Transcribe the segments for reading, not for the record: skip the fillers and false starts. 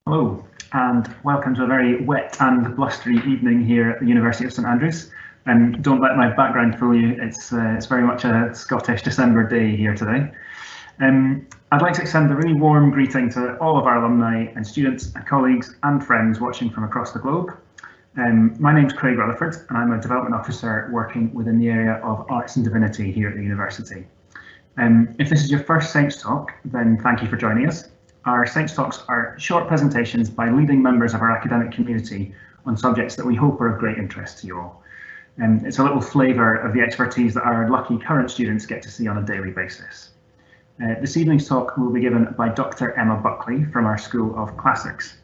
Hello, and welcome to a very wet and blustery evening here at the University of St Andrews. Don't let my background fool you, it's very much a Scottish December day here today. I'd like to extend a really warm greeting to all of our alumni and students and colleagues and friends watching from across the globe. My name's Craig Rutherford, and I'm a development officer working within the area of arts and divinity here at the university. If this is your first Saints Talk, then thank you for joining us. Our Saints Talks are short presentations by leading members of our academic community on subjects that we hope are of great interest to you all. It's a little flavour of the expertise that our lucky current students get to see on a daily basis. This evening's talk will be given by Dr Emma Buckley from our School of Classics.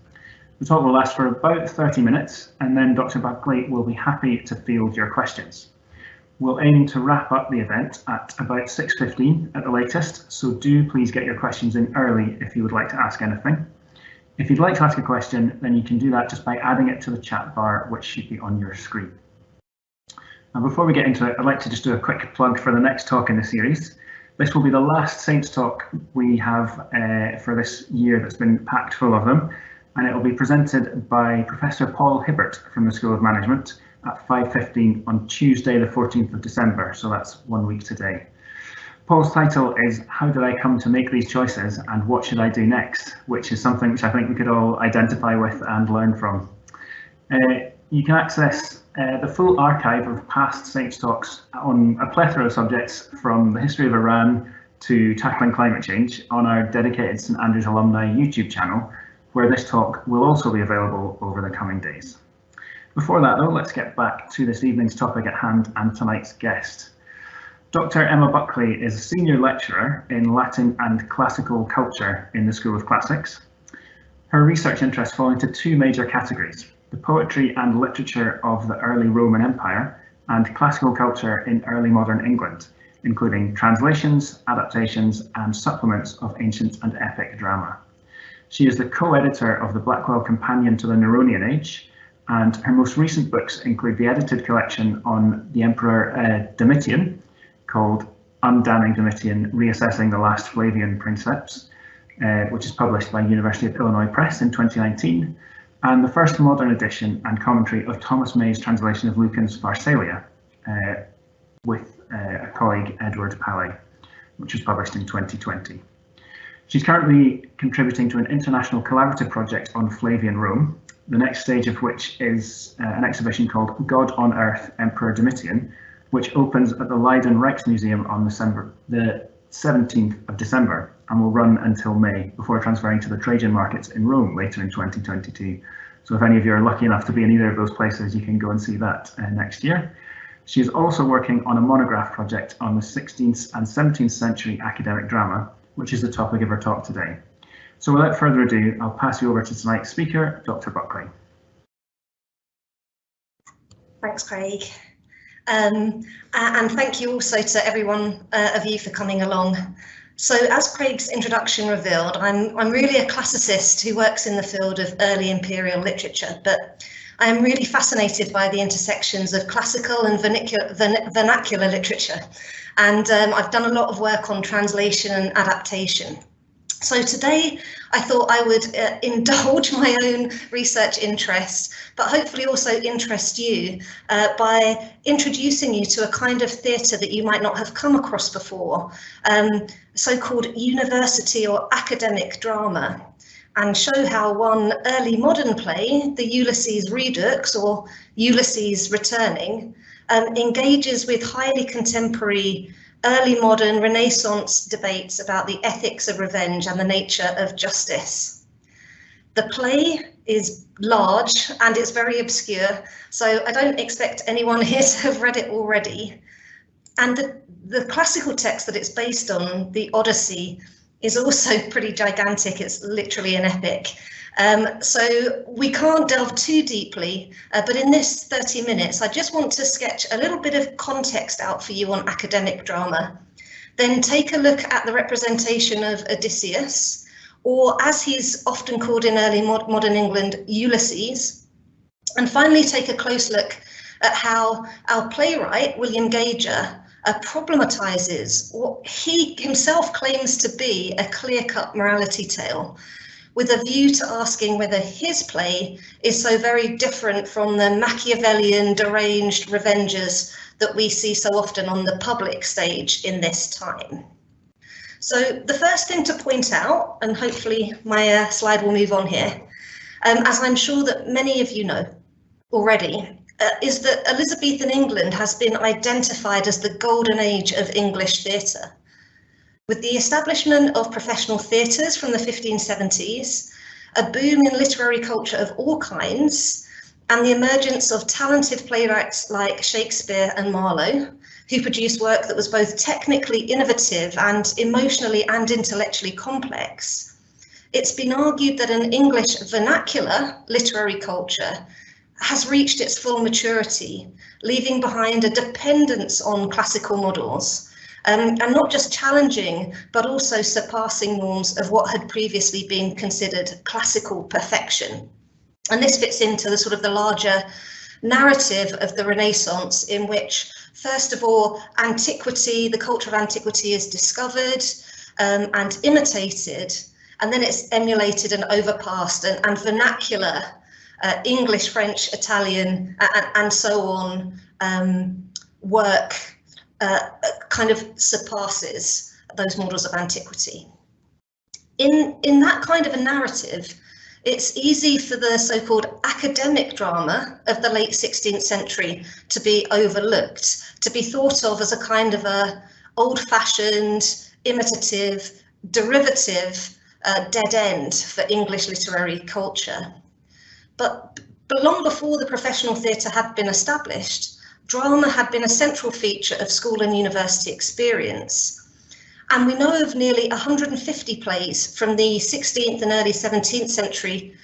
The talk will last for about 30 minutes, and then Dr Buckley will be happy to field your questions. We'll aim to wrap up the event at about 6:15 at the latest, so do please get your questions in early if you would like to ask anything. If you'd like to ask a question, then you can do that just by adding it to the chat bar, which should be on your screen. Now, before we get into it, I'd like to just do a quick plug for the next talk in the series. This will be the last Saints Talk we have for this year that's been packed full of them, and it will be presented by Professor Paul Hibbert from the School of Management at 5:15 on Tuesday the 14th of December, so that's 1 week today. Paul's title is How Did I Come to Make These Choices and What Should I Do Next?, which is something which I think we could all identify with and learn from. You can access the full archive of past Saints Talks on a plethora of subjects from the history of Iran to tackling climate change on our dedicated St Andrews Alumni YouTube channel, where this talk will also be available over the coming days. Before that though, let's get back to this evening's topic at hand and tonight's guest. Dr Emma Buckley is a senior lecturer in Latin and classical culture in the School of Classics. Her research interests fall into two major categories: the poetry and literature of the early Roman Empire and classical culture in early modern England, including translations, adaptations and supplements of ancient and epic drama. She is the co-editor of the Blackwell Companion to the Neronian Age, and her most recent books include the edited collection on the Emperor Domitian, called Undamning Domitian, Reassessing the Last Flavian Princeps, which is published by University of Illinois Press in 2019, and the first modern edition and commentary of Thomas May's translation of Lucan's Pharsalia, with a colleague, Edward Paley, which was published in 2020. She's currently contributing to an international collaborative project on Flavian Rome, the next stage of which is an exhibition called God on Earth, Emperor Domitian, which opens at the Leiden Rijksmuseum on the 17th of December and will run until May before transferring to the Trajan markets in Rome later in 2022. So if any of you are lucky enough to be in either of those places, you can go and see that next year. She is also working on a monograph project on the 16th and 17th century academic drama, which is the topic of her talk today. So without further ado, I'll pass you over to tonight's speaker, Dr Buckley. Thanks, Craig. And thank you also to everyone of you for coming along. So as Craig's introduction revealed, I'm really a classicist who works in the field of early imperial literature, but I am really fascinated by the intersections of classical and vernacular literature. And I've done a lot of work on translation and adaptation. So today I thought I would indulge my own research interest, but hopefully also interest you by introducing you to a kind of theatre that you might not have come across before, so-called university or academic drama, and show how one early modern play, the Ulysses Redux or Ulysses Returning, engages with highly contemporary early modern Renaissance debates about the ethics of revenge and the nature of justice. The play is large and it's very obscure, so I don't expect anyone here to have read it already. And the classical text that it's based on, the Odyssey, is also pretty gigantic. It's literally an epic. So we can't delve too deeply, but in this 30 minutes, I just want to sketch a little bit of context out for you on academic drama. Then take a look at the representation of Odysseus, or as he's often called in early modern England, Ulysses. And finally, take a close look at how our playwright, William Gager, problematizes what he himself claims to be a clear-cut morality tale, with a view to asking whether his play is so very different from the Machiavellian deranged revengers that we see so often on the public stage in this time. So the first thing to point out, and hopefully my slide will move on here, as I'm sure that many of you know already, is that Elizabethan England has been identified as the golden age of English theatre. With the establishment of professional theatres from the 1570s, a boom in literary culture of all kinds, and the emergence of talented playwrights like Shakespeare and Marlowe, who produced work that was both technically innovative and emotionally and intellectually complex, it's been argued that an English vernacular literary culture has reached its full maturity, leaving behind a dependence on classical models, and not just challenging, but also surpassing norms of what had previously been considered classical perfection. And this fits into the sort of the larger narrative of the Renaissance, in which, first of all, antiquity, the culture of antiquity is discovered and imitated, and then it's emulated and overpassed, and vernacular, English, French, Italian, and so on, work kind of surpasses those models of antiquity. In that kind of a narrative, it's easy for the so-called academic drama of the late 16th century to be overlooked, to be thought of as a kind of a old-fashioned, imitative, derivative dead end for English literary culture. But long before the professional theatre had been established, drama had been a central feature of school and university experience. And we know of nearly 150 plays from the 16th and early 17th century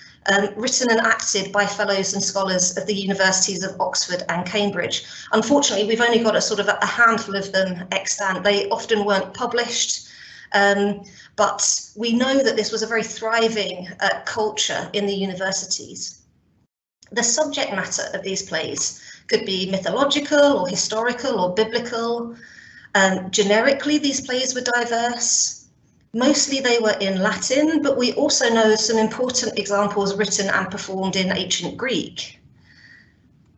written and acted by fellows and scholars of the universities of Oxford and Cambridge. Unfortunately, we've only got a sort of a handful of them extant. They often weren't published, but we know that this was a very thriving culture in the universities. The subject matter of these plays could be mythological or historical or biblical. Generically, these plays were diverse. Mostly they were in Latin, but we also know some important examples written and performed in ancient Greek.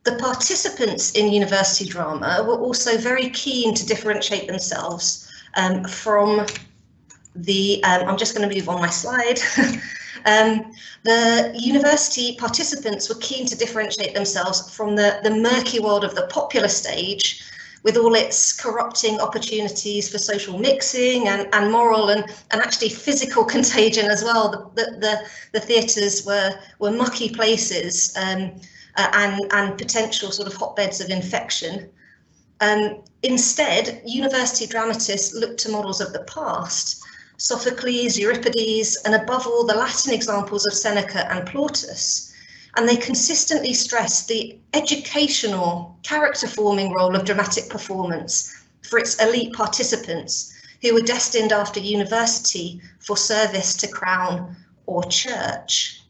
The participants in university drama were also very keen to differentiate themselves from the, I'm just going to move on my slide. The university participants were keen to differentiate themselves from the murky world of the popular stage, with all its corrupting opportunities for social mixing and moral and actually physical contagion as well. The theatres were mucky places and potential sort of hotbeds of infection. Instead, university dramatists looked to models of the past, Sophocles, Euripides, and above all, the Latin examples of Seneca and Plautus. And they consistently stressed the educational, character-forming role of dramatic performance for its elite participants, who were destined after university for service to crown or church.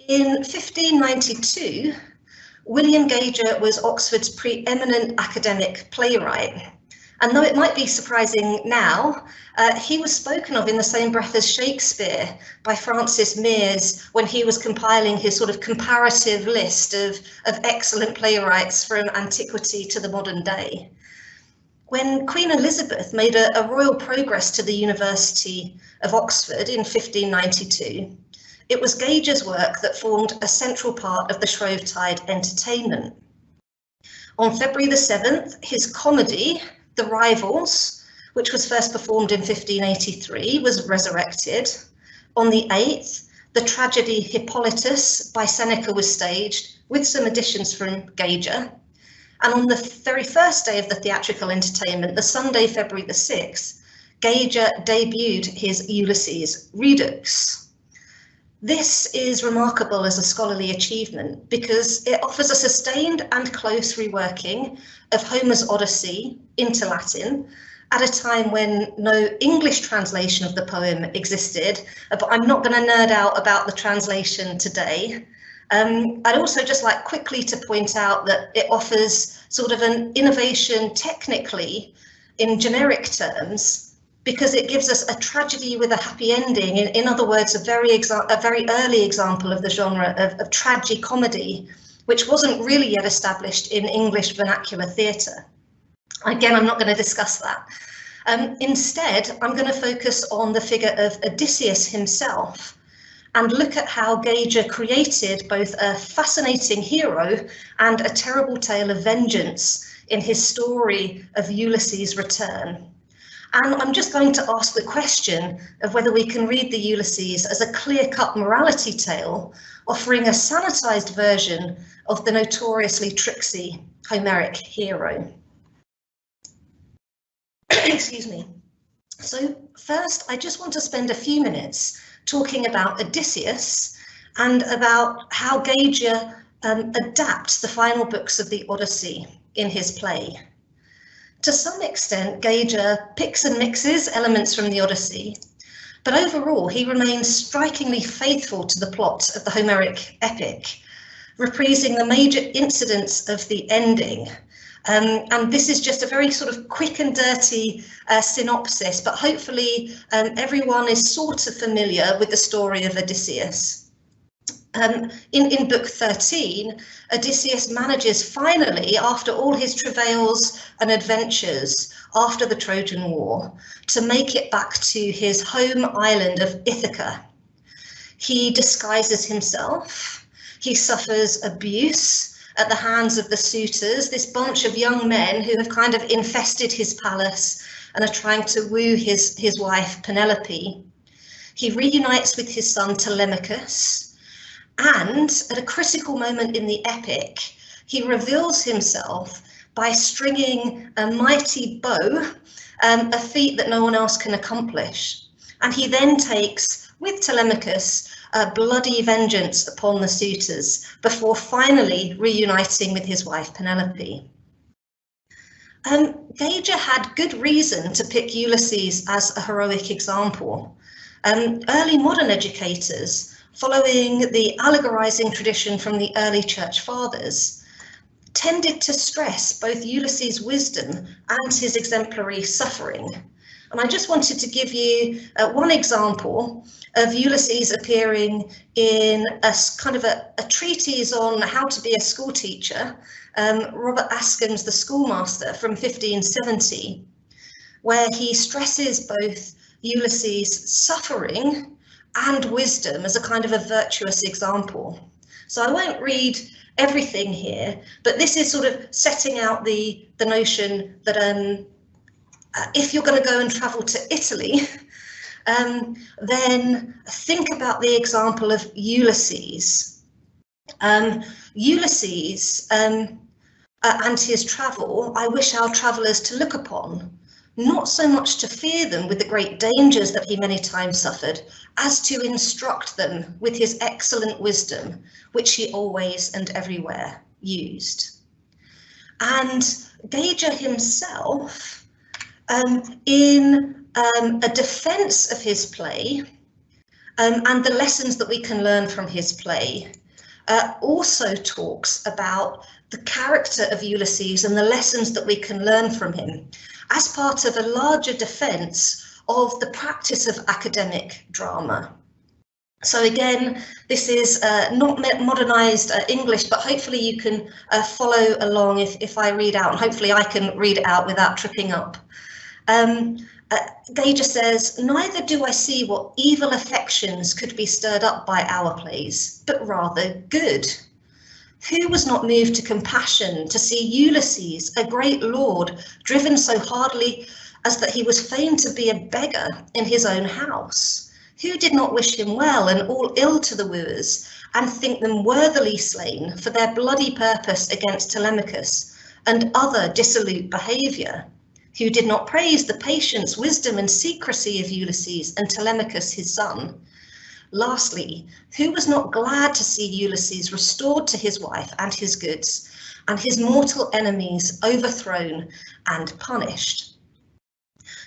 In 1592, William Gager was Oxford's preeminent academic playwright. And though it might be surprising now, he was spoken of in the same breath as Shakespeare by Francis Mears when he was compiling his sort of comparative list of excellent playwrights from antiquity to the modern day. When Queen Elizabeth made a royal progress to the University of Oxford in 1592, it was Gager's work that formed a central part of the Shrovetide entertainment. On February the 7th, his comedy, The Rivals, which was first performed in 1583, was resurrected. On the 8th, the tragedy Hippolytus by Seneca was staged, with some additions from Gager. And on the very first day of the theatrical entertainment, the Sunday, February the 6th, Gager debuted his Ulysses Redux. This is remarkable as a scholarly achievement because it offers a sustained and close reworking of Homer's Odyssey into Latin at a time when no English translation of the poem existed, but I'm not going to nerd out about the translation today. I'd also just like quickly to point out that it offers sort of an innovation technically in generic terms because it gives us a tragedy with a happy ending. In other words, a very early example of the genre of tragicomedy, which wasn't really yet established in English vernacular theatre. Again, I'm not going to discuss that. Instead, I'm going to focus on the figure of Odysseus himself and look at how Gager created both a fascinating hero and a terrible tale of vengeance in his story of Ulysses' Return. And I'm just going to ask the question of whether we can read the Ulysses as a clear-cut morality tale, offering a sanitized version of the notoriously tricksy Homeric hero. Excuse me. So first, I just want to spend a few minutes talking about Odysseus and about how Gager adapts the final books of the Odyssey in his play. To some extent, Gager picks and mixes elements from the Odyssey, but overall he remains strikingly faithful to the plot of the Homeric epic, reprising the major incidents of the ending. And this is just a very sort of quick and dirty synopsis, but hopefully everyone is sort of familiar with the story of Odysseus. In book 13, Odysseus manages finally, after all his travails and adventures after the Trojan War, to make it back to his home island of Ithaca. He disguises himself, he suffers abuse at the hands of the suitors, this bunch of young men who have kind of infested his palace and are trying to woo his wife Penelope. He reunites with his son Telemachus, and at a critical moment in the epic, he reveals himself by stringing a mighty bow, a feat that no one else can accomplish. And he then takes, with Telemachus, a bloody vengeance upon the suitors before finally reuniting with his wife Penelope. Gager had good reason to pick Ulysses as a heroic example. Early modern educators, following the allegorizing tradition from the early church fathers, tended to stress both Ulysses' wisdom and his exemplary suffering. And I just wanted to give you one example of Ulysses appearing in a kind of a treatise on how to be a school teacher, Robert Askins, the schoolmaster from 1570, where he stresses both Ulysses' suffering and wisdom as a kind of a virtuous example. So I won't read everything here, but this is sort of setting out the notion that if you're going to go and travel to Italy, then think about the example of Ulysses. Ulysses and his travel, I wish our travellers to look upon, not so much to fear them with the great dangers that he many times suffered, as to instruct them with his excellent wisdom, which he always and everywhere used. And Gager himself, in a defense of his play and the lessons that we can learn from his play, also talks about the character of Ulysses and the lessons that we can learn from him as part of a larger defense of the practice of academic drama. So again, this is not modernized English, but hopefully you can follow along if I read out, and hopefully I can read it out without tripping up. Gager says, "Neither do I see what evil affections could be stirred up by our plays, but rather good. Who was not moved to compassion to see Ulysses, a great lord, driven so hardly as that he was fain to be a beggar in his own house? Who did not wish him well and all ill to the wooers, and think them worthily slain for their bloody purpose against Telemachus and other dissolute behaviour? Who did not praise the patience, wisdom and secrecy of Ulysses and Telemachus his son? Lastly, who was not glad to see Ulysses restored to his wife and his goods, and his mortal enemies overthrown and punished?"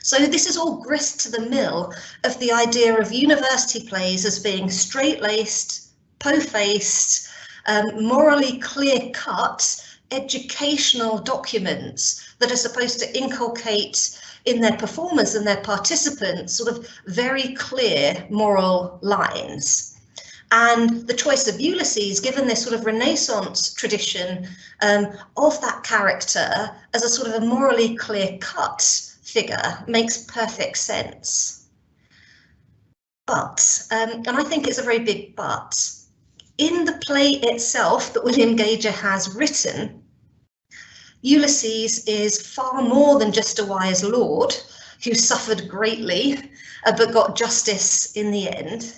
So this is all grist to the mill of the idea of university plays as being straight-laced, po-faced, morally clear-cut educational documents that are supposed to inculcate in their performers and their participants sort of very clear moral lines. And the choice of Ulysses, given this sort of Renaissance tradition of that character as a sort of a morally clear-cut figure, makes perfect sense. But, and I think it's a very big but, in the play itself that William Gager has written, Ulysses is far more than just a wise lord who suffered greatly but got justice in the end.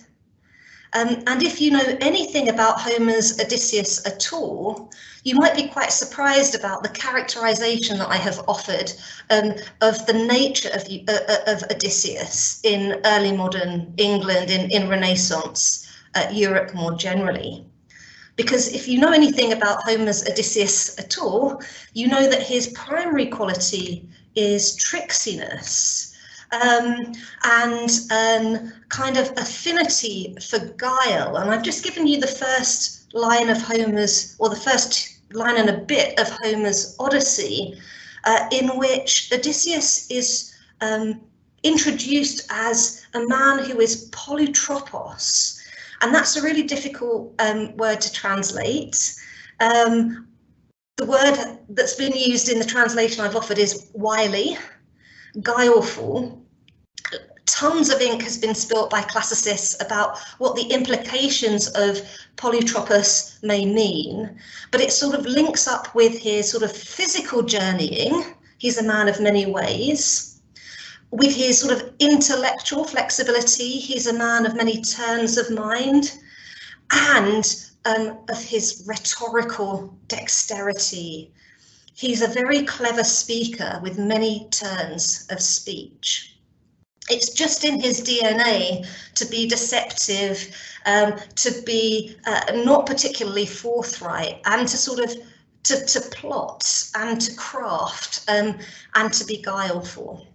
And if you know anything about Homer's Odysseus at all, you might be quite surprised about the characterization that I have offered of the nature of Odysseus in early modern England, in Renaissance Europe more generally. Because if you know anything about Homer's Odysseus at all, you know that his primary quality is tricksiness. And kind of affinity for guile. And I've just given you the first line of Homer's, or the first line and a bit of Homer's Odyssey, in which Odysseus is introduced as a man who is polytropos. And that's a really difficult word to translate. The word that's been used in the translation I've offered is wily, guileful. Tons of ink has been spilt by classicists about what the implications of polytropos may mean, but it sort of links up with his sort of physical journeying. He's a man of many ways. With his sort of intellectual flexibility, he's a man of many turns of mind, and of his rhetorical dexterity. He's a very clever speaker with many turns of speech. It's just in his DNA to be deceptive, to be not particularly forthright, and to sort of to plot and to craft and to be guileful.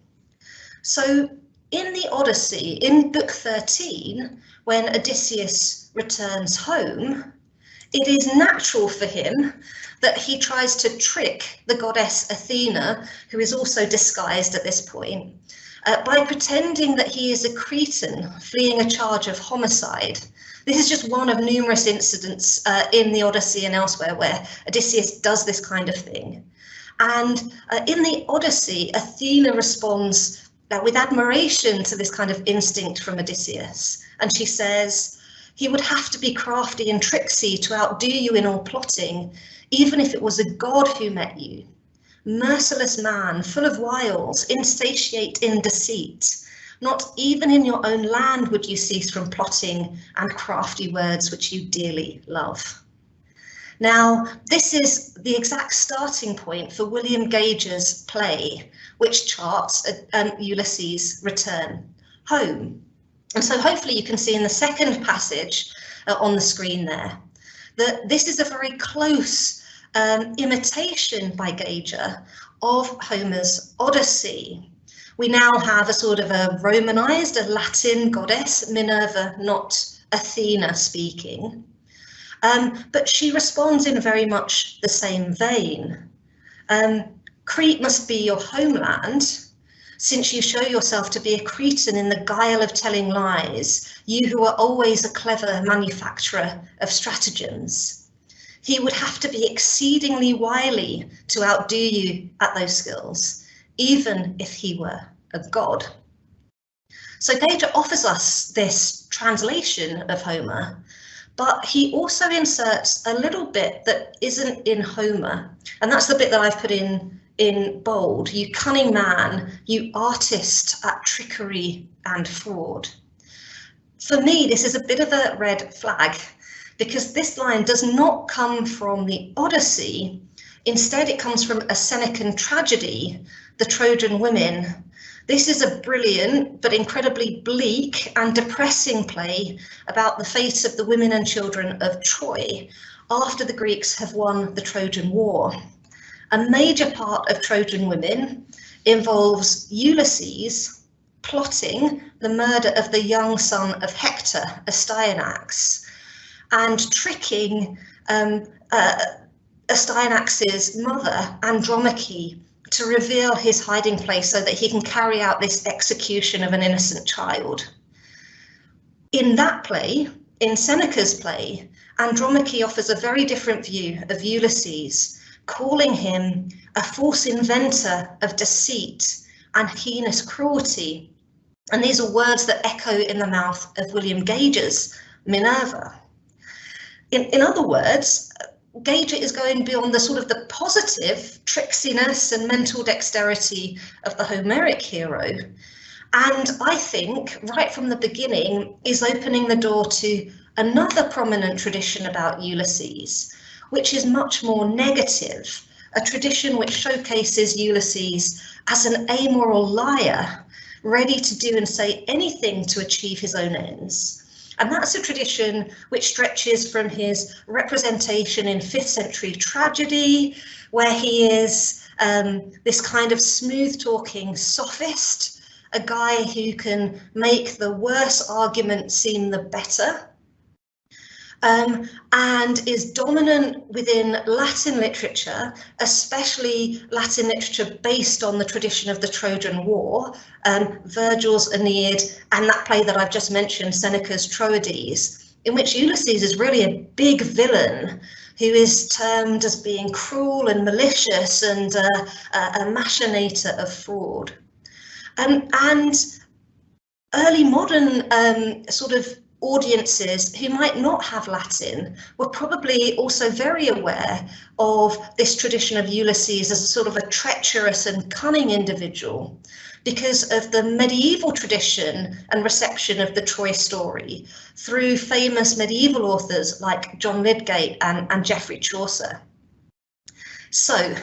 So in the Odyssey, in book 13, when Odysseus returns home, it is natural for him that he tries to trick the goddess Athena, who is also disguised at this point, by pretending that he is a Cretan fleeing a charge of homicide. This is just one of numerous incidents in the Odyssey and elsewhere where Odysseus does this kind of thing. And in the Odyssey, Athena responds with admiration to this kind of instinct from Odysseus. And she says, "He would have to be crafty and tricksy to outdo you in all plotting, even if it was a god who met you. Merciless man, full of wiles, insatiate in deceit. Not even in your own land would you cease from plotting and crafty words which you dearly love." Now, this is the exact starting point for William Gager's play, which charts Ulysses' return home. And so hopefully you can see in the second passage on the screen there that this is a very close imitation by Gager of Homer's Odyssey. We now have a sort of a Romanized, a Latin goddess, Minerva, not Athena speaking. But she responds in very much the same vein. Crete must be your homeland, since you show yourself to be a Cretan in the guile of telling lies, you who are always a clever manufacturer of stratagems. He would have to be exceedingly wily to outdo you at those skills, even if he were a god. So Gager offers us this translation of Homer, but he also inserts a little bit that isn't in Homer, and that's the bit that I've put in bold. You cunning man, you artist at trickery and fraud. For me, this is a bit of a red flag, because this line does not come from the Odyssey. Instead, it comes from a Senecan tragedy, The Trojan Women. This is a brilliant but incredibly bleak and depressing play about the fate of the women and children of Troy after the Greeks have won the Trojan War. A major part of Trojan Women involves Ulysses plotting the murder of the young son of Hector, Astyanax, and tricking Astyanax's mother, Andromache, to reveal his hiding place so that he can carry out this execution of an innocent child. In that play, in Seneca's play, Andromache offers a very different view of Ulysses, calling him a false inventor of deceit and heinous cruelty. And these are words that echo in the mouth of William Gager's Minerva. In other words, Gager is going beyond the sort of the positive tricksiness and mental dexterity of the Homeric hero. And I think right from the beginning is opening the door to another prominent tradition about Ulysses, which is much more negative, a tradition which showcases Ulysses as an amoral liar, ready to do and say anything to achieve his own ends. And that's a tradition which stretches from his representation in 5th century tragedy, where he is this kind of smooth-talking sophist, a guy who can make the worse argument seem the better, and is dominant within Latin literature, especially Latin literature based on the tradition of the Trojan War, Virgil's Aeneid, and that play that I've just mentioned, Seneca's Troades, in which Ulysses is really a big villain who is termed as being cruel and malicious and a machinator of fraud. And early modern sort of audiences who might not have Latin were probably also very aware of this tradition of Ulysses as a sort of a treacherous and cunning individual because of the medieval tradition and reception of the Troy story through famous medieval authors like John Lydgate and Geoffrey Chaucer. So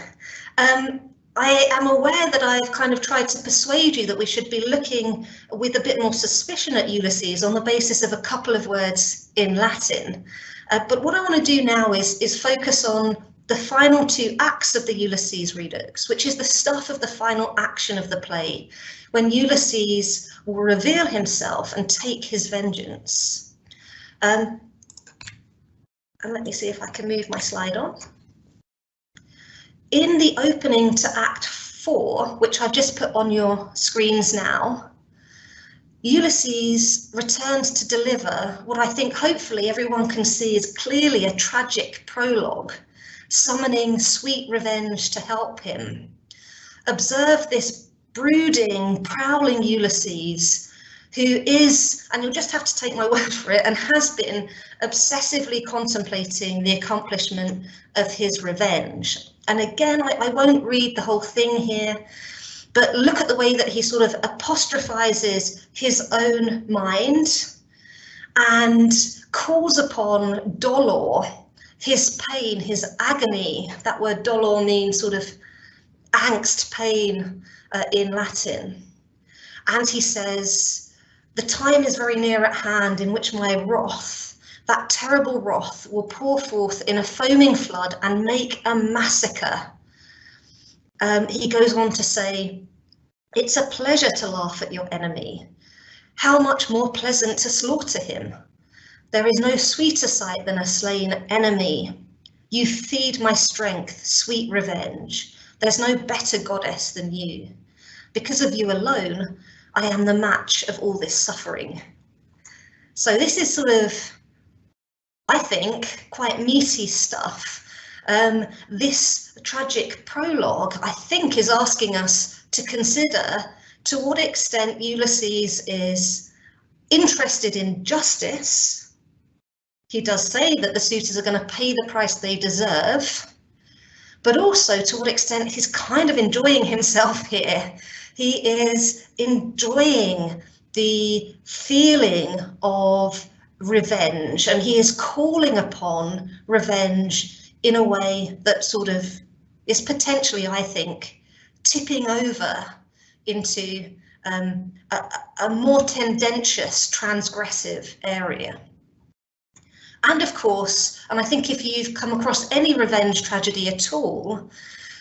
I am aware that I've kind of tried to persuade you that we should be looking with a bit more suspicion at Ulysses on the basis of a couple of words in Latin. But what I want to do now is focus on the final 2 acts of the Ulysses Redux, which is the stuff of the final action of the play, when Ulysses will reveal himself and take his vengeance. And let me see if I can move my slide on. In the opening to Act 4, which I've just put on your screens now, Ulysses returns to deliver what I think hopefully everyone can see is clearly a tragic prologue, summoning sweet revenge to help him. Observe this brooding, prowling Ulysses, who is, and you'll just have to take my word for it, and has been obsessively contemplating the accomplishment of his revenge. And again, I won't read the whole thing here, but look at the way that he sort of apostrophizes his own mind and calls upon dolor, his pain, his agony. That word dolor means sort of angst, pain in Latin. And he says, "The time is very near at hand in which my wrath, that terrible wrath, will pour forth in a foaming flood and make a massacre." He goes on to say, "It's a pleasure to laugh at your enemy. How much more pleasant to slaughter him. There is no sweeter sight than a slain enemy. You feed my strength, sweet revenge. There's no better goddess than you. Because of you alone, I am the match of all this suffering." So this is sort of, I think, quite meaty stuff. This tragic prologue, I think, is asking us to consider to what extent Ulysses is interested in justice. He does say that the suitors are going to pay the price they deserve, but also to what extent he's kind of enjoying himself here. He is enjoying the feeling of revenge, and he is calling upon revenge in a way that sort of is potentially, I think, tipping over into a more tendentious, transgressive area. And of course, and I think if you've come across any revenge tragedy at all,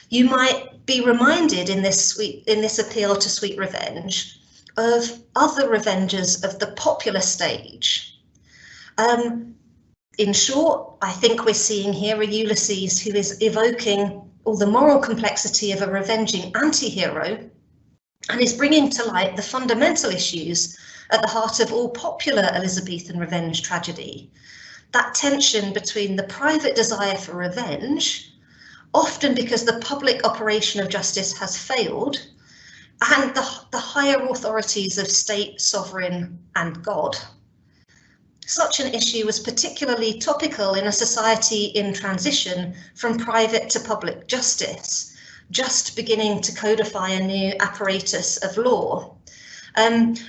you might be reminded in this appeal to sweet revenge of other revenges of the popular stage. In short, I think we're seeing here a Ulysses who is evoking or the moral complexity of a revenging anti-hero, and is bringing to light the fundamental issues at the heart of all popular Elizabethan revenge tragedy. That tension between the private desire for revenge, often because the public operation of justice has failed, and the higher authorities of state, sovereign, and God. Such an issue was particularly topical in a society in transition from private to public justice, just beginning to codify a new apparatus of law. And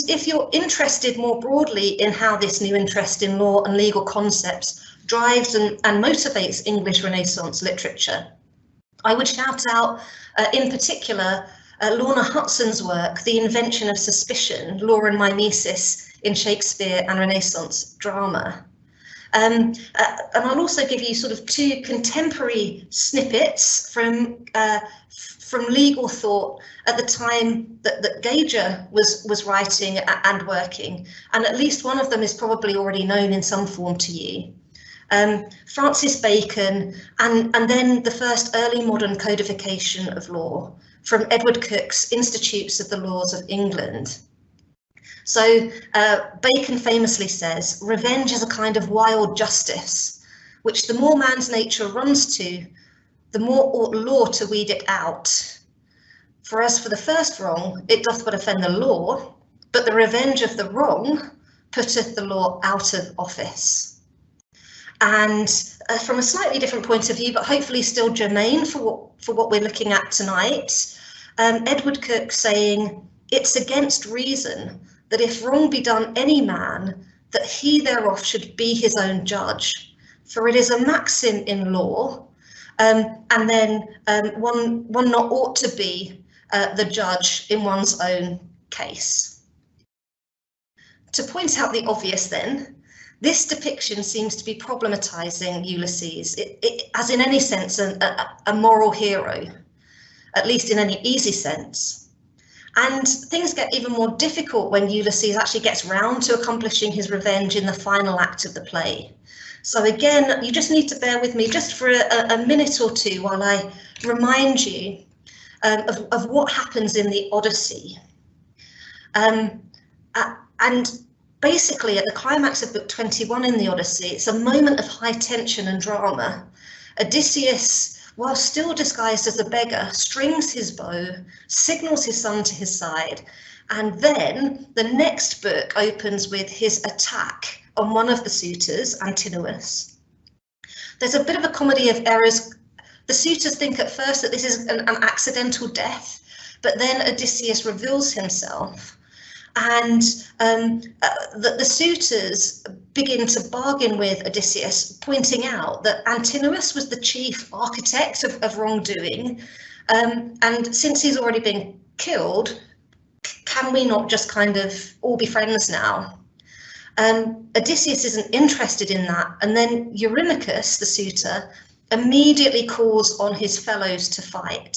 if you're interested more broadly in how this new interest in law and legal concepts drives and motivates English Renaissance literature, I would shout out in particular Lorna Hutson's work, The Invention of Suspicion, Law and Mimesis in Shakespeare and Renaissance Drama. And I'll also give you sort of two contemporary snippets from legal thought at the time that Gager was writing and working, and at least one of them is probably already known in some form to you. Francis Bacon, and then the first early modern codification of law from Edward Coke's Institutes of the Laws of England. So Bacon famously says, revenge is a kind of wild justice, which the more man's nature runs to, the more ought law to weed it out. For as for the first wrong, it doth but offend the law, but the revenge of the wrong putteth the law out of office. And from a slightly different point of view, but hopefully still germane for what we're looking at tonight, Edward Coke saying, it's against reason that if wrong be done any man, that he thereof should be his own judge. For it is a maxim in law, and then one not ought to be the judge in one's own case. To point out the obvious then, this depiction seems to be problematizing Ulysses, as in any sense a moral hero, at least in any easy sense. And things get even more difficult when Ulysses actually gets round to accomplishing his revenge in the final act of the play. So again, you just need to bear with me just for a minute or two while I remind you of what happens in the Odyssey. And basically at the climax of book 21 in the Odyssey, it's a moment of high tension and drama. Odysseus, while still disguised as a beggar, strings his bow, signals his son to his side, and then the next book opens with his attack on one of the suitors, Antinous. There's a bit of a comedy of errors. The suitors think at first that this is an accidental death, but then Odysseus reveals himself, and the suitors begin to bargain with Odysseus, pointing out that Antinous was the chief architect of wrongdoing, and since he's already been killed, can we not just kind of all be friends now? Odysseus isn't interested in that, and then Eurymachus, the suitor, immediately calls on his fellows to fight.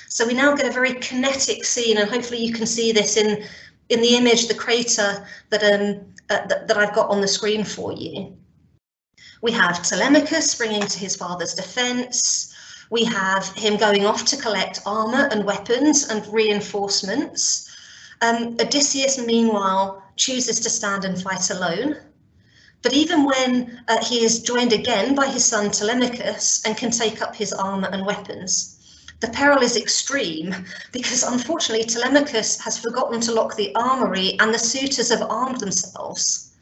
So we now get a very kinetic scene, and hopefully you can see this in the image, the crater that I've got on the screen for you. We have Telemachus springing to his father's defence. We have him going off to collect armour and weapons and reinforcements. Odysseus, meanwhile, chooses to stand and fight alone. But even when he is joined again by his son Telemachus and can take up his armour and weapons, the peril is extreme because unfortunately Telemachus has forgotten to lock the armoury and the suitors have armed themselves.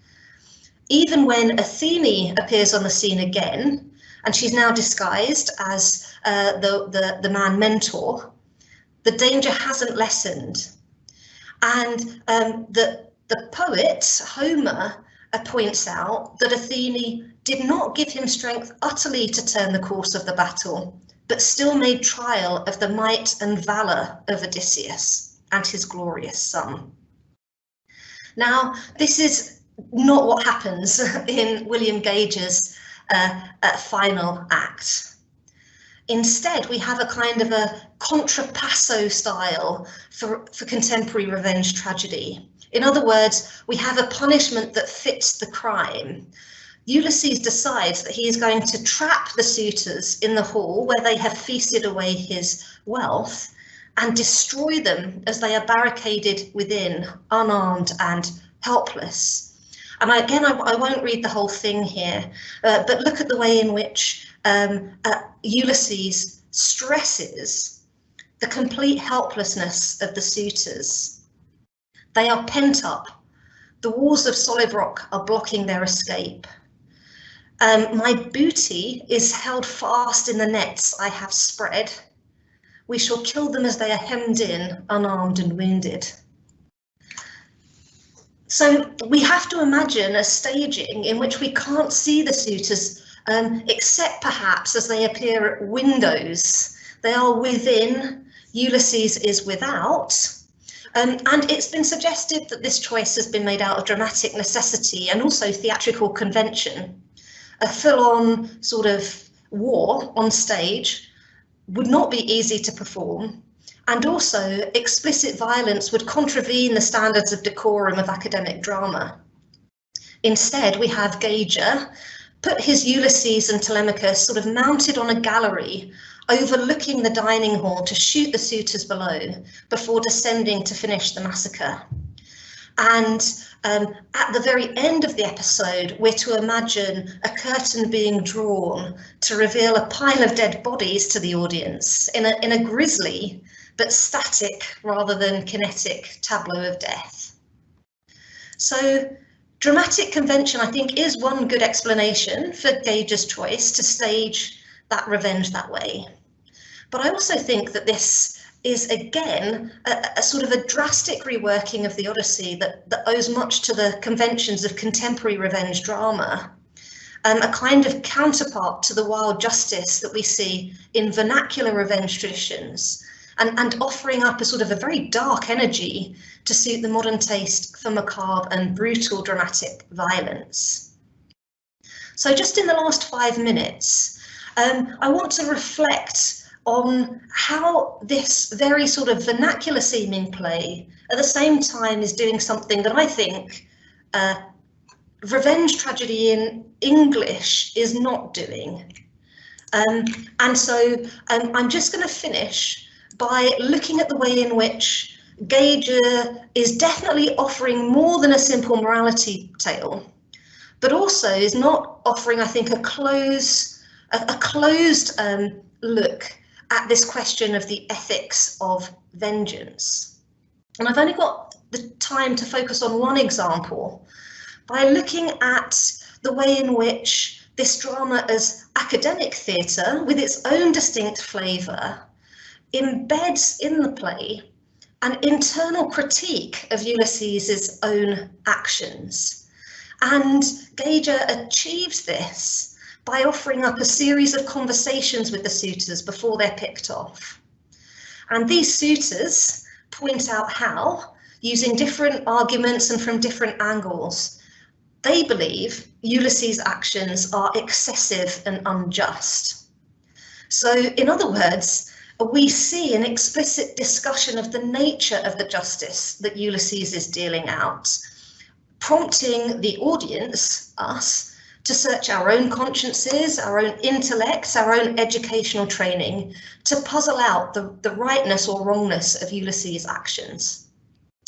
Even when Athena appears on the scene again, and she's now disguised as the man Mentor, the danger hasn't lessened. And the poet, Homer, points out that Athena did not give him strength utterly to turn the course of the battle, but still made trial of the might and valour of Odysseus and his glorious son. Now, this is not what happens in William Gager's final act. Instead, we have a kind of a contrapasso style for contemporary revenge tragedy. In other words, we have a punishment that fits the crime. Ulysses decides that he is going to trap the suitors in the hall where they have feasted away his wealth and destroy them as they are barricaded within, unarmed and helpless. And I won't read the whole thing here, but look at the way in which Ulysses stresses the complete helplessness of the suitors. They are pent up. The walls of solid rock are blocking their escape. My booty is held fast in the nets I have spread. We shall kill them as they are hemmed in, unarmed and wounded. So we have to imagine a staging in which we can't see the suitors, except perhaps as they appear at windows. They are within, Ulysses is without. And it's been suggested that this choice has been made out of dramatic necessity and also theatrical convention. A full-on sort of war on stage would not be easy to perform, and also explicit violence would contravene the standards of decorum of academic drama. Instead, we have Gager put his Ulysses and Telemachus sort of mounted on a gallery overlooking the dining hall to shoot the suitors below before descending to finish the massacre. And at the very end of the episode, we're to imagine a curtain being drawn to reveal a pile of dead bodies to the audience in a grisly but static rather than kinetic tableau of death. So dramatic convention, I think, is one good explanation for Gager's choice to stage that revenge that way. But I also think that this is again a sort of a drastic reworking of the Odyssey that owes much to the conventions of contemporary revenge drama, a kind of counterpart to the wild justice that we see in vernacular revenge traditions, and offering up a sort of a very dark energy to suit the modern taste for macabre and brutal dramatic violence. So just in the last 5 minutes, I want to reflect on how this very sort of vernacular seeming play at the same time is doing something that I think revenge tragedy in English is not doing. And so I'm just going to finish by looking at the way in which Gager is definitely offering more than a simple morality tale, but also is not offering, I think, a closed look at this question of the ethics of vengeance. And I've only got the time to focus on one example by looking at the way in which this drama as academic theatre, with its own distinct flavour, embeds in the play an internal critique of Ulysses' own actions. And Gager achieves this by offering up a series of conversations with the suitors before they're picked off. And these suitors point out how, using different arguments and from different angles, they believe Ulysses' actions are excessive and unjust. So, in other words, we see an explicit discussion of the nature of the justice that Ulysses is dealing out, prompting the audience, us, to search our own consciences, our own intellects, our own educational training, to puzzle out the rightness or wrongness of Ulysses' actions.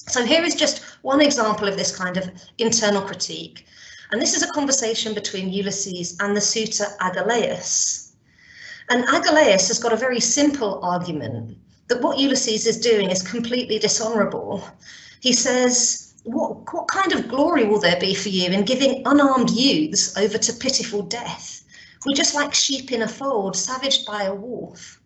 So here is just one example of this kind of internal critique. And this is a conversation between Ulysses and the suitor Agelaus. And Agelaus has got a very simple argument that what Ulysses is doing is completely dishonourable. He says, what kind of glory will there be for you in giving unarmed youths over to pitiful death? We're just like sheep in a fold, savaged by a wolf.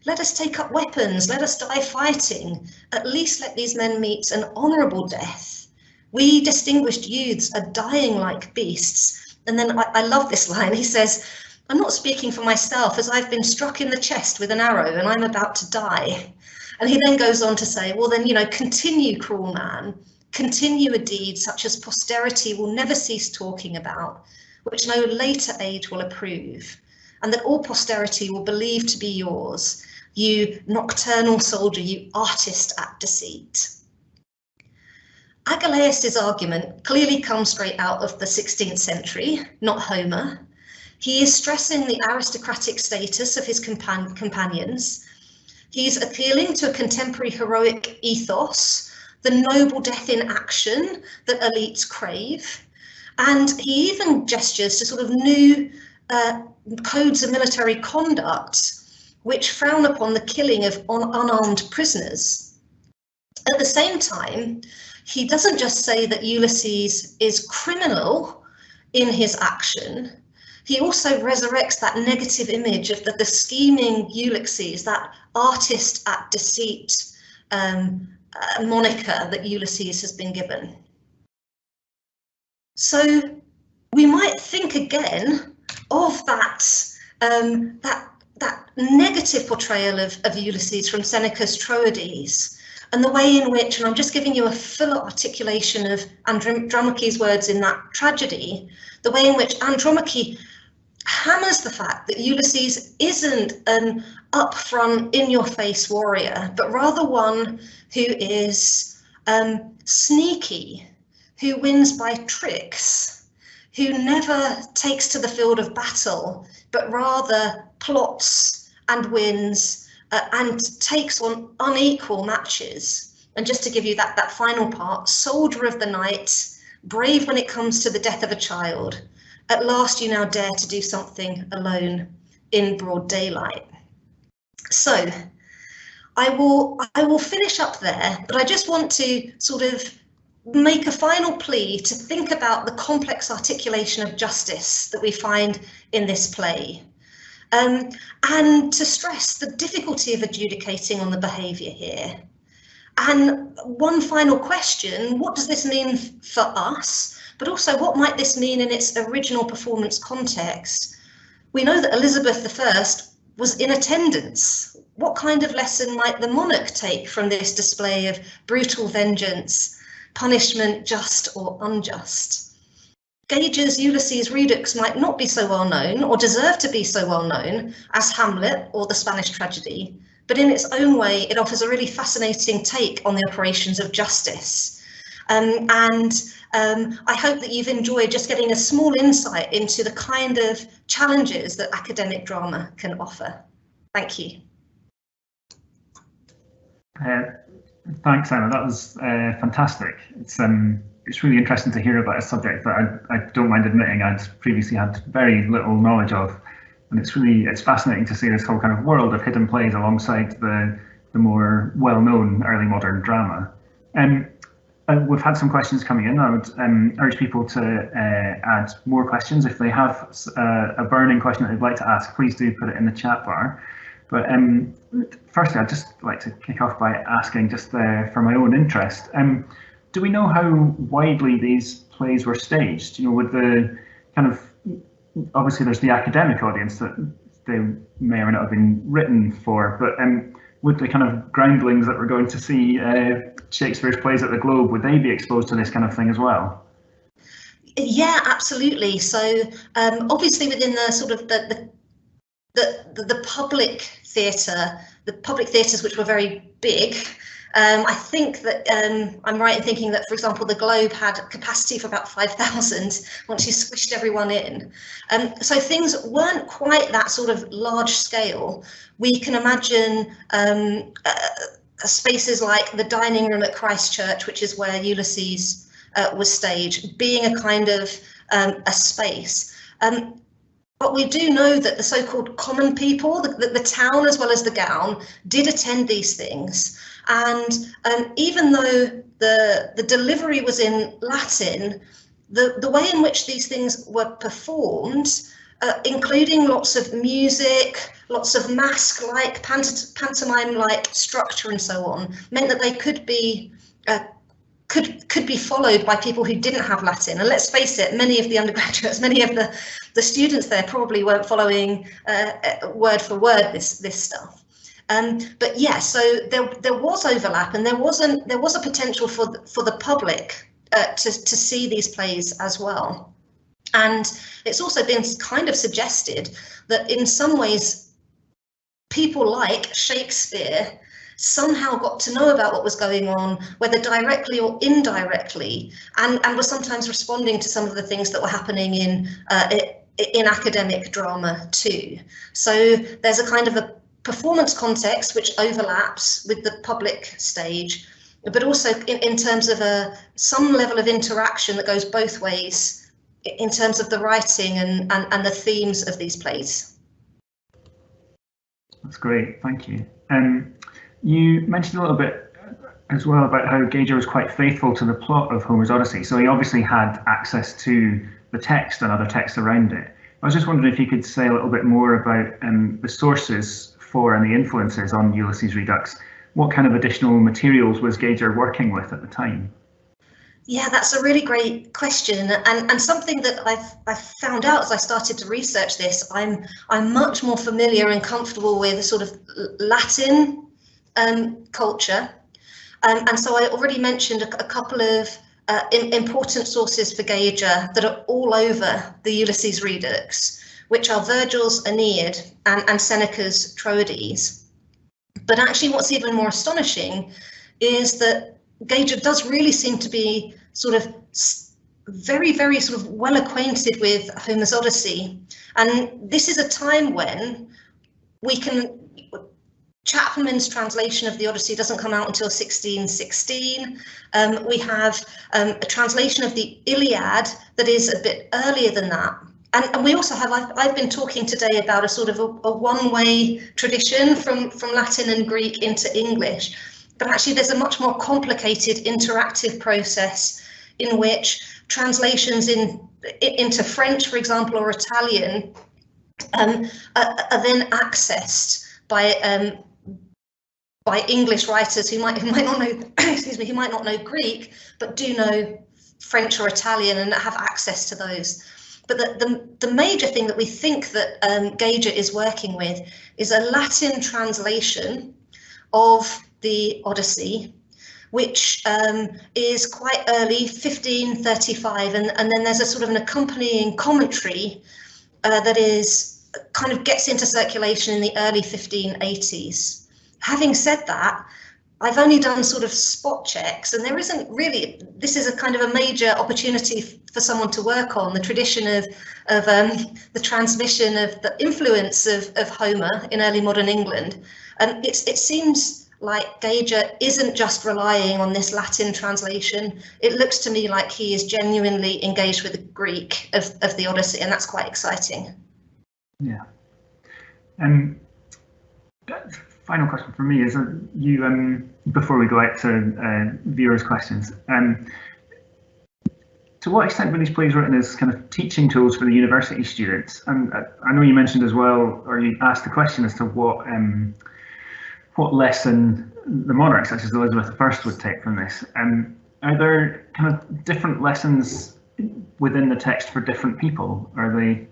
Let us take up weapons, let us die fighting. At least let these men meet an honourable death. We distinguished youths are dying like beasts. And then I love this line, he says, I'm not speaking for myself, as I've been struck in the chest with an arrow and I'm about to die. And he then goes on to say, well then, continue, cruel man. Continue a deed such as posterity will never cease talking about, which no later age will approve, and that all posterity will believe to be yours, you nocturnal soldier, you artist at deceit. Agelaus's argument clearly comes straight out of the 16th century, not Homer. He is stressing the aristocratic status of his companions. He's appealing to a contemporary heroic ethos, the noble death in action that elites crave. And he even gestures to sort of new codes of military conduct which frown upon the killing of unarmed prisoners. At the same time, he doesn't just say that Ulysses is criminal in his action, he also resurrects that negative image of the scheming Ulysses, that artist at deceit moniker that Ulysses has been given. So we might think again of that negative portrayal of Ulysses from Seneca's Troades, and the way in which, and I'm just giving you a full articulation of Andromache's words in that tragedy, the way in which Andromache hammers the fact that Ulysses isn't an upfront, in-your-face warrior, but rather one who is sneaky, who wins by tricks, who never takes to the field of battle, but rather plots and wins and takes on unequal matches. And just to give you that final part, soldier of the night, brave when it comes to the death of a child. At last you now dare to do something alone in broad daylight. So I will finish up there, but I just want to sort of make a final plea to think about the complex articulation of justice that we find in this play, and to stress the difficulty of adjudicating on the behaviour here. And one final question, what does this mean for us? But also, what might this mean in its original performance context? We know that Elizabeth I was in attendance. What kind of lesson might the monarch take from this display of brutal vengeance, punishment just or unjust? Gager's Ulysses Redux might not be so well known or deserve to be so well known as Hamlet or the Spanish tragedy, but in its own way, it offers a really fascinating take on the operations of justice. I hope that you've enjoyed just getting a small insight into the kind of challenges that academic drama can offer. Thank you. Thanks, Emma. That was fantastic. It's really interesting to hear about a subject that I don't mind admitting I'd previously had very little knowledge of, and it's fascinating to see this whole kind of world of hidden plays alongside the more well-known early modern drama. We've had some questions coming in. I would urge people to add more questions. If they have a burning question that they'd like to ask, please do put it in the chat bar. But firstly, I'd just like to kick off by asking, just for my own interest, do we know how widely these plays were staged? You know, would the kind of, obviously there's the academic audience that they may or may not have been written for, but would the kind of groundlings that were going to see Shakespeare's plays at the Globe, would they be exposed to this kind of thing as well? Yeah, absolutely. So obviously within the sort of the public theatre, the public theatres which were very big, I think that I'm right in thinking that, for example, the Globe had capacity for about 5,000 once you squished everyone in. So things weren't quite that sort of large scale. We can imagine spaces like the dining room at Christ Church, which is where Ulysses was staged, being a kind of a space. But we do know that the so-called common people, the town as well as the gown, did attend these things. And even though the delivery was in Latin, the way in which these things were performed, including lots of music, lots of mask-like, pantomime-like structure and so on, meant that they could be followed by people who didn't have Latin. And let's face it, many of the undergraduates, many of the students there probably weren't following word for word this stuff. But yeah, so there was overlap, and there was a potential for the public to see these plays as well. And it's also been kind of suggested that in some ways, people like Shakespeare somehow got to know about what was going on, whether directly or indirectly, and was sometimes responding to some of the things that were happening in academic drama too. So there's a kind of a performance context which overlaps with the public stage, but also in terms of some level of interaction that goes both ways in terms of the writing and the themes of these plays. That's great, thank you. You mentioned a little bit as well about how Gager was quite faithful to the plot of Homer's Odyssey, so he obviously had access to the text and other texts around it. I was just wondering if you could say a little bit more about the sources for and the influences on Ulysses Redux. What kind of additional materials was Gager working with at the time? Yeah, that's a really great question, and something that I've found out as I started to research this. I'm much more familiar and comfortable with a sort of Latin culture, and so I already mentioned a couple of important sources for Gager that are all over the Ulysses Redux, which are Virgil's Aeneid and Seneca's Troades. But actually what's even more astonishing is that Gager does really seem to be sort of very, very sort of well acquainted with Homer's Odyssey. And this is a time when Chapman's translation of the Odyssey doesn't come out until 1616. We have a translation of the Iliad that is a bit earlier than that. And we also have, I've been talking today about a sort of a one-way tradition from Latin and Greek into English. But actually there's a much more complicated interactive process in which translations into French, for example, or Italian are then accessed by English writers who might not know who might not know Greek, but do know French or Italian and have access to those. But the major thing that we think that Gager is working with is a Latin translation of the Odyssey, which is quite early, 1535, and then there's a sort of an accompanying commentary that is kind of gets into circulation in the early 1580s. Having said that, I've only done sort of spot checks, and there isn't really, this is a kind of a major opportunity for someone to work on the tradition of the transmission of the influence of Homer in early modern England. And it seems like Gager isn't just relying on this Latin translation. It looks to me like he is genuinely engaged with the Greek of the Odyssey, and that's quite exciting. Yeah. Final question for me is you before we go out to viewers' questions. To what extent were these plays written as kind of teaching tools for the university students? And I know you mentioned as well, or you asked the question as to what lesson the Monarch, such as Elizabeth I, would take from this. Are there kind of different lessons within the text for different people? Are they?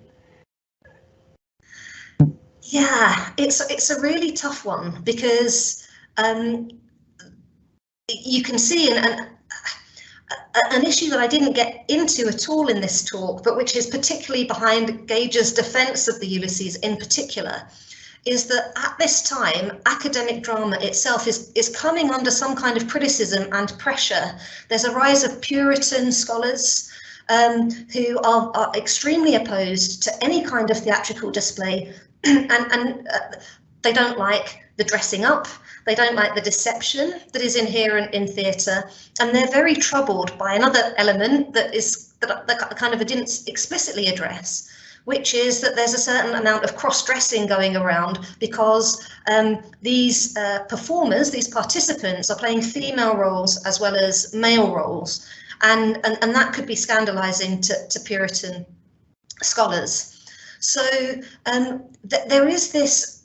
Yeah, it's a really tough one because you can see an issue that I didn't get into at all in this talk, but which is particularly behind Gager's defence of the Ulysses in particular, is that at this time, academic drama itself is coming under some kind of criticism and pressure. There's a rise of Puritan scholars who are extremely opposed to any kind of theatrical display, and they don't like the dressing up, they don't like the deception that is inherent in theatre, and they're very troubled by another element that kind of I didn't explicitly address, which is that there's a certain amount of cross-dressing going around because these performers, these participants, are playing female roles as well as male roles, and that could be scandalising to Puritan scholars. So there is this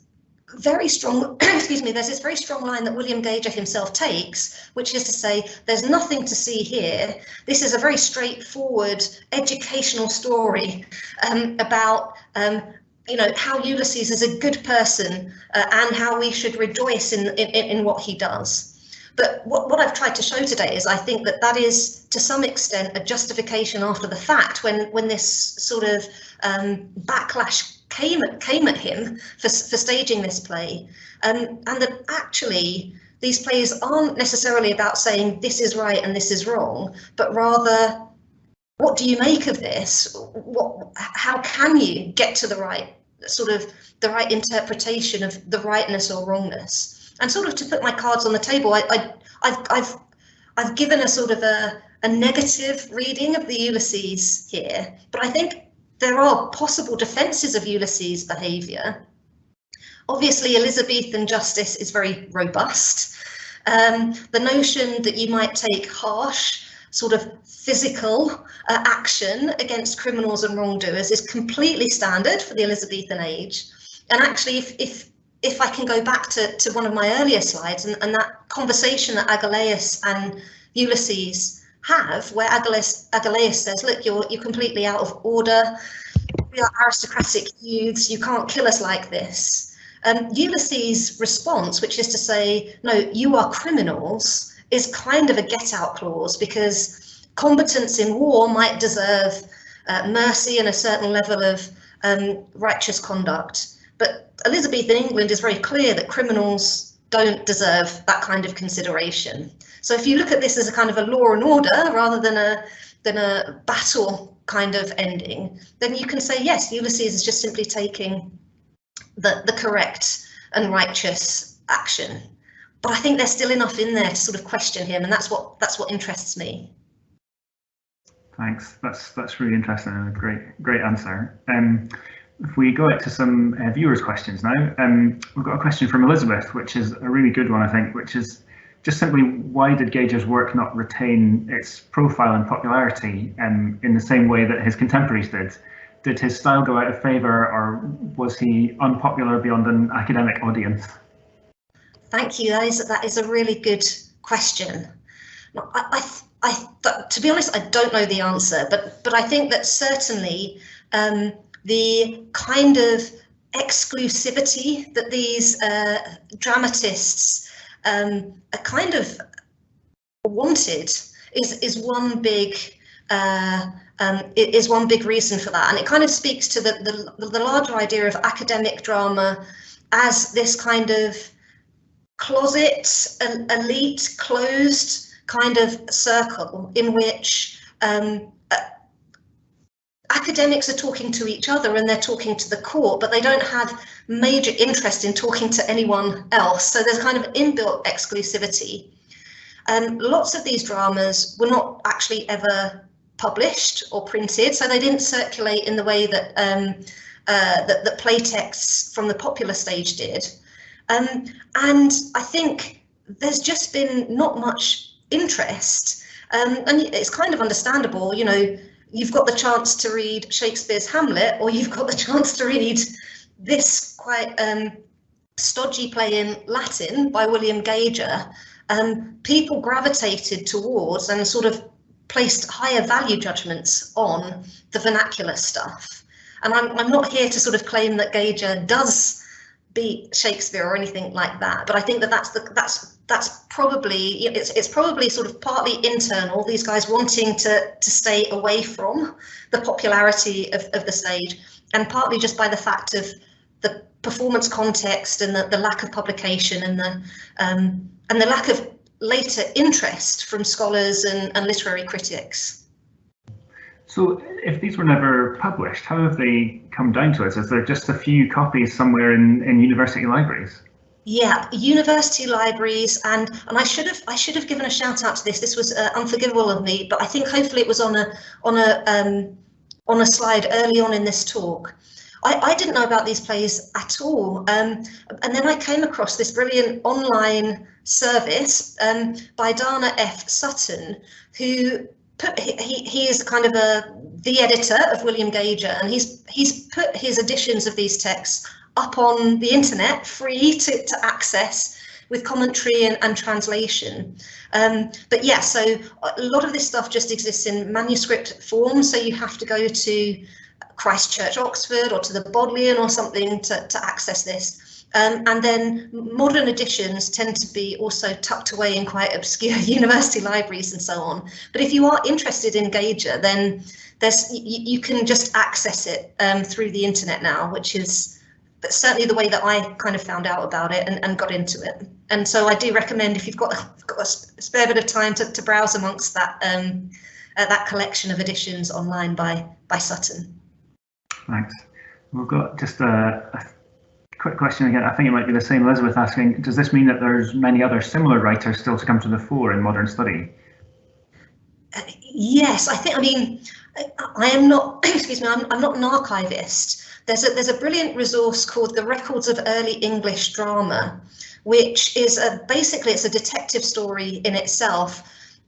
very strong, excuse me, there's this very strong line that William Gager himself takes, which is to say, there's nothing to see here. This is a very straightforward educational story about how Ulysses is a good person and how we should rejoice in what he does. But what I've tried to show today is I think that is to some extent a justification after the fact when this sort of backlash came at him for staging this play, and that actually these plays aren't necessarily about saying this is right and this is wrong, but rather, what do you make of this? How can you get to the right interpretation of the rightness or wrongness? And sort of to put my cards on the table, I've given a sort of a negative reading of the Ulysses here, but I think there are possible defences of Ulysses' behaviour. Obviously, Elizabethan justice is very robust. The notion that you might take harsh, sort of physical action against criminals and wrongdoers is completely standard for the Elizabethan age. And actually, if I can go back to one of my earlier slides and that conversation that Agelaus and Ulysses have, where Agelaus says, look, you're completely out of order. We are aristocratic youths. You can't kill us like this. Ulysses' response, which is to say, no, you are criminals, is kind of a get-out clause, because combatants in war might deserve mercy and a certain level of righteous conduct. But Elizabethan England is very clear that criminals don't deserve that kind of consideration. So if you look at this as a kind of a law and order rather than a battle kind of ending, then you can say, yes, Ulysses is just simply taking the correct and righteous action. But I think there's still enough in there to sort of question him, and that's what interests me. Thanks. That's really interesting and a great answer. If we go out to some viewers' questions now, we've got a question from Elizabeth, which is a really good one, I think, which is just simply, why did Gager's work not retain its profile and popularity in the same way that his contemporaries did? Did his style go out of favour, or was he unpopular beyond an academic audience? Thank you. That is a really good question. To be honest, I don't know the answer, but I think that certainly the kind of exclusivity that these dramatists are kind of wanted is one big reason for that, and it kind of speaks to the larger idea of academic drama as this kind of closet, elite, closed kind of circle in which academics are talking to each other and they're talking to the court, but they don't have major interest in talking to anyone else. So there's kind of inbuilt exclusivity. Lots of these dramas were not actually ever published or printed, so they didn't circulate in the way that that play texts from the popular stage did. And I think there's just been not much interest, and it's kind of understandable. You know, you've got the chance to read Shakespeare's Hamlet, or you've got the chance to read this quite stodgy play in Latin by William Gager. People gravitated towards and sort of placed higher value judgments on the vernacular stuff. And I'm not here to sort of claim that Gager does beat Shakespeare or anything like that, but I think that that's probably, it's probably sort of partly internal, these guys wanting to stay away from the popularity of the stage, and partly just by the fact of the performance context and the lack of publication and the lack of later interest from scholars and literary critics. So if these were never published, how have they come down to us? Is there just a few copies somewhere in university libraries? Yeah, university libraries, and I should have given a shout out to this. This was unforgivable of me, but I think hopefully it was on a slide early on in this talk. I didn't know about these plays at all, and then I came across this brilliant online service by Dana F. Sutton, who he is kind of the editor of William Gager, and he's put his editions of these texts up on the internet, free to access, with commentary and translation. But yeah, so a lot of this stuff just exists in manuscript form, so you have to go to Christchurch, Oxford, or to the Bodleian or something to access this. And then modern editions tend to be also tucked away in quite obscure university libraries and so on. But if you are interested in Gager, then you can just access it through the internet now, which is that's certainly the way that I kind of found out about it and got into it. And so I do recommend, if you've got a spare bit of time, to browse amongst that that collection of editions online by Sutton. Thanks. We've got just a quick question again. I think it might be the same Elizabeth asking, does this mean that there's many other similar writers still to come to the fore in modern study? Yes, I mean, I am not, excuse me, I'm not an archivist. There's a brilliant resource called the Records of Early English Drama, which is basically it's a detective story in itself.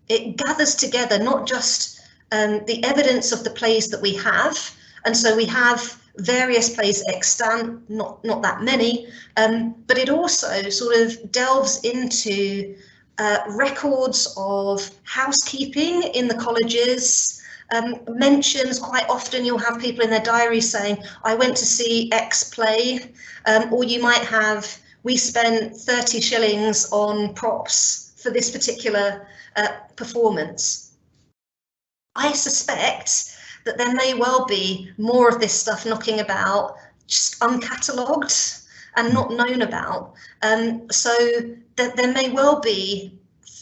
It gathers together not just the evidence of the plays that we have, and so we have various plays extant, not that many, but it also sort of delves into records of housekeeping in the colleges, mentions quite often you'll have people in their diaries saying, I went to see X play, or you might have, we spent 30 shillings on props for this particular performance. I suspect that there may well be more of this stuff knocking about, just uncatalogued and not known about. So there may well be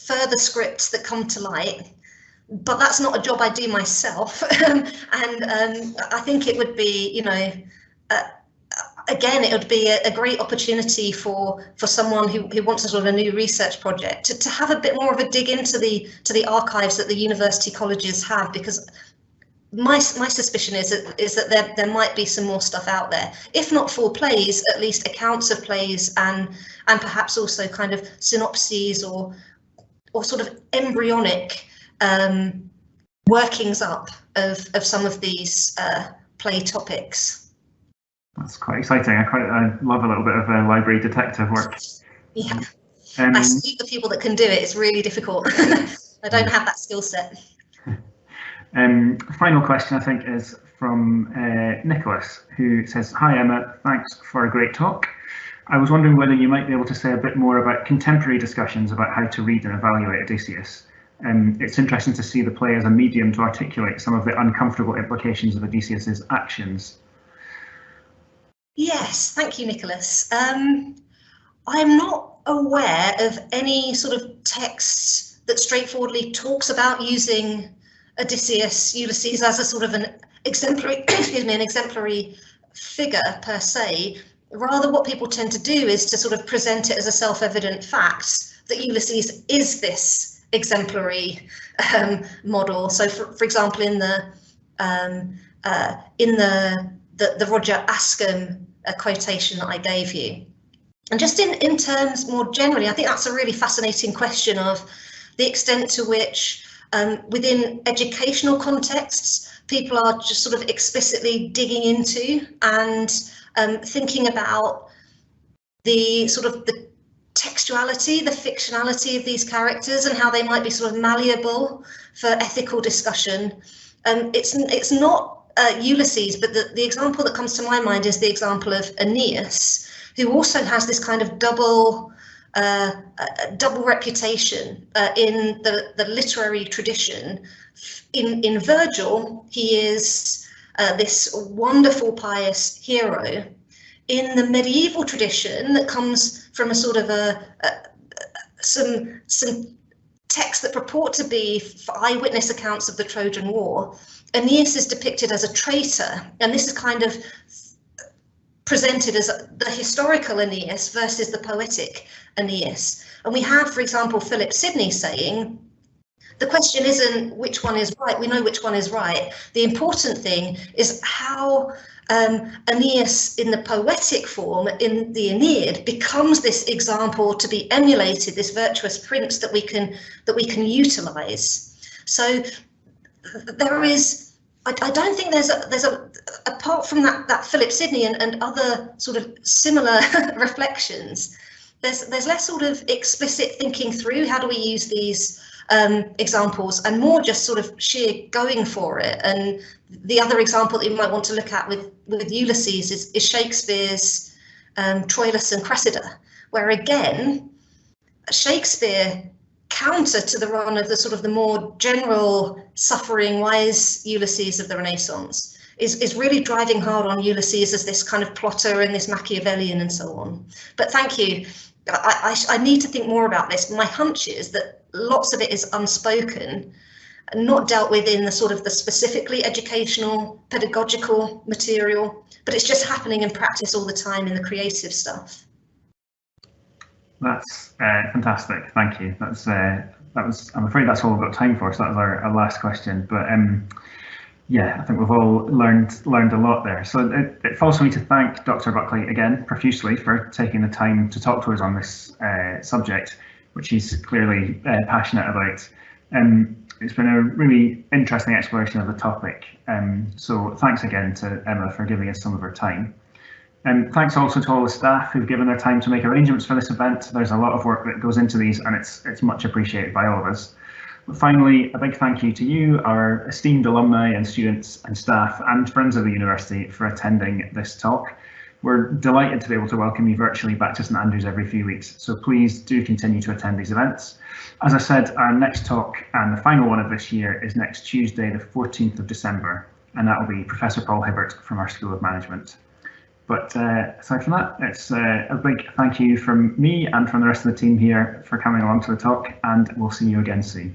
further scripts that come to light, but that's not a job I do myself. And I think it would be, you know, again, it would be a great opportunity for someone who wants a sort of a new research project to have a bit more of a dig into the archives that the university colleges have, because my suspicion is that there might be some more stuff out there, if not full plays, at least accounts of plays and perhaps also kind of synopses or sort of embryonic workings up of some of these play topics. That's quite exciting. I love a little bit of library detective work. Yeah, I salute the people that can do it. It's really difficult. I don't have that skill set. Final question, I think, is from Nicholas, who says, hi Emma, thanks for a great talk. I was wondering whether you might be able to say a bit more about contemporary discussions about how to read and evaluate Odysseus. It's interesting to see the play as a medium to articulate some of the uncomfortable implications of Odysseus's actions. Yes, thank you, Nicholas. I'm not aware of any sort of texts that straightforwardly talks about using Odysseus, Ulysses as a sort of an exemplary, excuse me, an exemplary figure per se. Rather, what people tend to do is to sort of present it as a self-evident fact that Ulysses is this exemplary model. So, for example, in the Roger Ascham quotation that I gave you, and just in terms more generally, I think that's a really fascinating question of the extent to which within educational contexts, people are just sort of explicitly digging into and thinking about the sort of the textuality, the fictionality of these characters and how they might be sort of malleable for ethical discussion. It's not Ulysses, but the example that comes to my mind is the example of Aeneas, who also has this kind of double reputation in the literary tradition. In Virgil, he is this wonderful pious hero. In the medieval tradition, that comes from a sort of some texts that purport to be eyewitness accounts of the Trojan War, Aeneas is depicted as a traitor, and this is kind of presented as the historical Aeneas versus the poetic Aeneas. And we have, for example, Philip Sidney saying, the question isn't which one is right, we know which one is right. The important thing is how Aeneas in the poetic form in the Aeneid becomes this example to be emulated, this virtuous prince that we can utilize. So there is, I don't think there's a apart from that Philip Sidney and other sort of similar reflections, there's less sort of explicit thinking through how do we use these examples and more just sort of sheer going for it. And the other example that you might want to look at with Ulysses is Shakespeare's Troilus and Cressida, where again Shakespeare, counter to the run of the sort of the more general suffering wise Ulysses of the Renaissance, is really driving hard on Ulysses as this kind of plotter and this Machiavellian and so on. But thank you. I need to think more about this. My hunch is that lots of it is unspoken, not dealt with in the sort of the specifically educational, pedagogical material, but it's just happening in practice all the time in the creative stuff. That's fantastic. Thank you. That was. I'm afraid that's all we've got time for. So that was our last question. But yeah, I think we've all learned a lot there. So it falls for me to thank Dr. Buckley again profusely for taking the time to talk to us on this subject, which he's clearly passionate about. It's been a really interesting exploration of the topic. So thanks again to Emma for giving us some of her time. Thanks also to all the staff who've given their time to make arrangements for this event. There's a lot of work that goes into these, and it's much appreciated by all of us. But finally, a big thank you to you, our esteemed alumni and students and staff and friends of the university for attending this talk. We're delighted to be able to welcome you virtually back to St Andrews every few weeks, so please do continue to attend these events. As I said, our next talk and the final one of this year is next Tuesday, the 14th of December, and that will be Professor Paul Hibbert from our School of Management. But aside from that, it's a big thank you from me and from the rest of the team here for coming along to the talk, and we'll see you again soon.